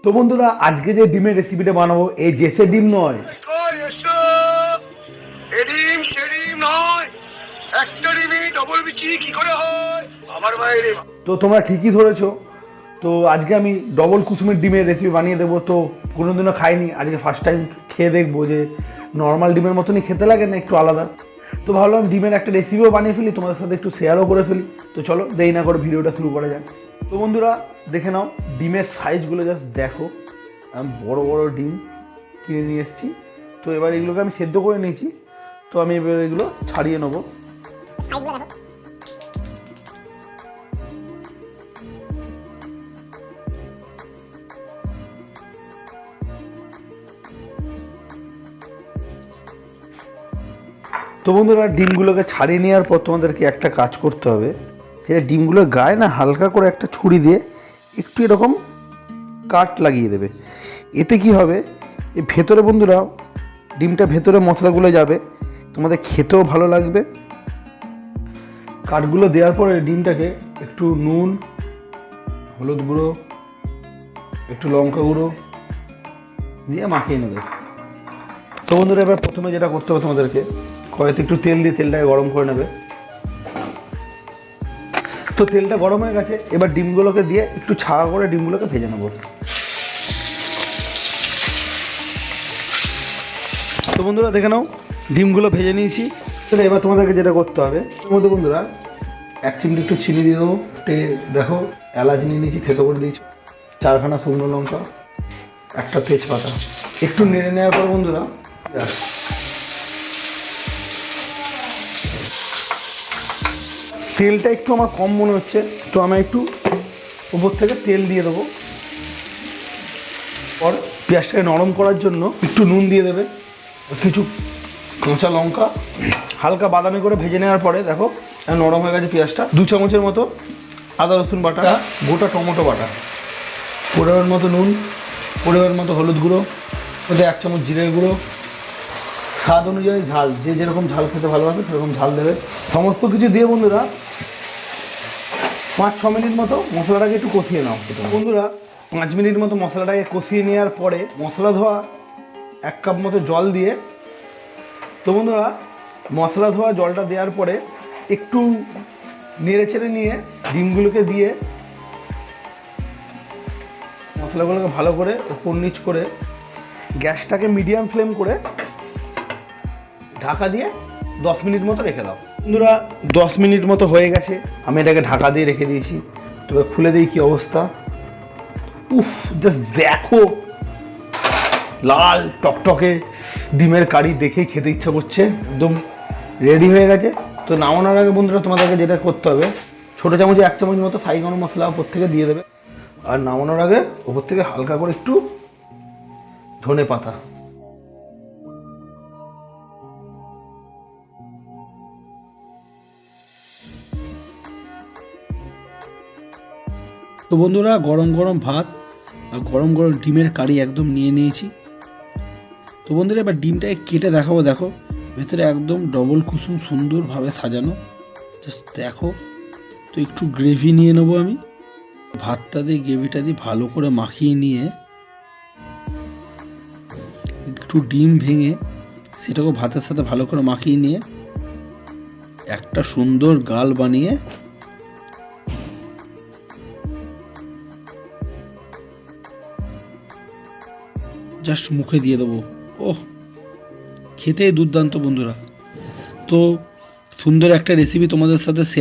তো বন্ধুরা আজকে যে ডিমের রেসিপিটা বানাবো এই জেসে ডিম নয়, এডিম সেডিম নয়, একটা ডিমই ডবল বিচি কি করে হয় আমার বাইরে। তো তোমরা ঠিকই ধরেছো। তো আজকে আমি ডবল কুসুমের ডিমের রেসিপি বানিয়ে দেবো। তো কোনোদিনও খাইনি, আজকে ফার্স্ট টাইম খেয়ে দেখবো যে নর্মাল ডিমের মতনই খেতে লাগে না একটু আলাদা। তো ভাবলাম ডিমের একটা রেসিপিও বানিয়ে ফেলি, তোমাদের সাথে একটু শেয়ারও করে ফেলি। তো চলো দেরি না করে ভিডিওটা শুরু করা যাক। তো বন্ধুরা দেখে নাও ডিমের সাইজগুলো, জাস্ট দেখো। আমি বড় বড় ডিম কিনে নিয়ে এসেছি। তো এবার এগুলোকে আমি সেদ্ধ করে নিয়েছি। তো আমি এবার এগুলো ছাড়িয়ে নেবো। তো বন্ধুরা ডিমগুলোকে ছাড়িয়ে নেওয়ার পর তোমাদেরকে একটা কাজ করতে হবে। সেটা ডিমগুলোর গায়ে না হালকা করে একটা ছুরি দিয়ে একটু এরকম কাট লাগিয়ে দেবে। এতে কি হবে, এই ভেতরে বন্ধুরা ডিমটা ভেতরে মশলাগুলো যাবে, তোমাদের খেতেও ভালো লাগবে। কাঠগুলো দেওয়ার পরে ডিমটাকে একটু নুন, হলুদ গুঁড়ো, একটু লঙ্কা গুঁড়ো দিয়ে মাখিয়ে নেবে। তো বন্ধুরা এবার প্রথমে যেটা করতে হবে তোমাদেরকে, কড়াইতে একটু তেল দিয়ে তেলটাকে গরম করে নেবে। তো তেলটা গরম হয়ে গেছে, এবার ডিমগুলোকে দিয়ে একটু ছাড়া করে ডিমগুলোকে ভেজে নেব। তো বন্ধুরা দেখে নাও ডিমগুলো ভেজে নিয়েছি। তাহলে এবার তোমাদেরকে যেটা করতে হবে, এর মধ্যে বন্ধুরা 1 চিমটি একটু চিনি দিয়ে দেবো। দেখো এলাচ নিয়ে নিয়েছি, থেতো করে দিয়েছি, 4খানা শুকনো লঙ্কা, একটা তেজপাতা। একটু নেড়ে নেওয়ার পর বন্ধুরা তেলটা একটু আমার কম মনে হচ্ছে, তো আমি একটু উপর থেকে তেল দিয়ে দেবো। আর পেঁয়াজটাকে নরম করার জন্য একটু নুন দিয়ে দেবে, কিছু কাঁচা লঙ্কা হালকা বাদামি করে ভেজে নেওয়ার পরে দেখো নরম হয়ে গেছে পেঁয়াজটা। 2 চামচের মতো আদা রসুন বাটা, গোটা টমেটো বাটা, পরিমাণ মতো নুন, পরিমাণ মতো হলুদ গুঁড়ো, ওতে 1 চামচ জিরের গুঁড়ো, স্বাদ অনুযায়ী ঝাল, যে যেরকম ঝাল খেতে ভালোবাসে সেরকম ঝাল দেবে। সমস্ত কিছু দিয়ে বন্ধুরা 5-6 মিনিট মতো মশলাটাকে একটু কষিয়ে নাও। বন্ধুরা 5 মিনিট মতো মশলাটাকে কষিয়ে নেওয়ার পরে মশলা ধোয়া 1 কাপ মতো জল দিয়ে, তো বন্ধুরা মশলা ধোয়া জলটা দেওয়ার পরে একটু নেড়ে চেড়ে নিয়ে ডিমগুলোকে দিয়ে মশলাগুলোকে ভালো করে উপর নিচ করে গ্যাসটাকে মিডিয়াম ফ্লেম করে ঢাকা দিয়ে 10 মিনিট মতো রেখে দাও। বন্ধুরা 10 মিনিট মতো হয়ে গেছে, আমি এটাকে ঢাকা দিয়ে রেখে দিয়েছি। তবে খুলে দিই কী অবস্থা। উফ, জাস্ট দেখো লাল টকটকে ডিমের কারি, দেখেই খেতে ইচ্ছা করছে। একদম রেডি হয়ে গেছে। তো নামানোর আগে বন্ধুরা তোমাদেরকে যেটা করতে হবে, ছোটো চামচে 1 চামচ মতো সাই গরম মশলা ওপর থেকে দিয়ে দেবে। আর নামানোর আগে ওপর থেকে হালকা করে একটু ধনে পাতা। তো বন্ধুরা গরম গরম ভাত আর গরম গরম ডিমের কারি একদম নিয়ে নিয়েছি। তো বন্ধুরা এবার ডিমটাকে কেটে দেখাবো। দেখো ভেতরে একদম ডবল কুসুম সুন্দরভাবে সাজানো, জাস্ট দেখো। তো একটু গ্রেভি নিয়ে নেবো আমি, ভাতটা দিয়ে গ্রেভিটা দিয়ে ভালো করে মাখিয়ে নিয়ে একটু ডিম ভেঙে সেটাকেও ভাতের সাথে ভালো করে মাখিয়ে নিয়ে একটা সুন্দর গাল বানিয়ে জাস্ট মুখে দিয়ে দেবো। ওহ, খেতেই দুর্দান্ত বন্ধুরা। তো সুন্দর একটা রেসিপি তোমাদের সাথে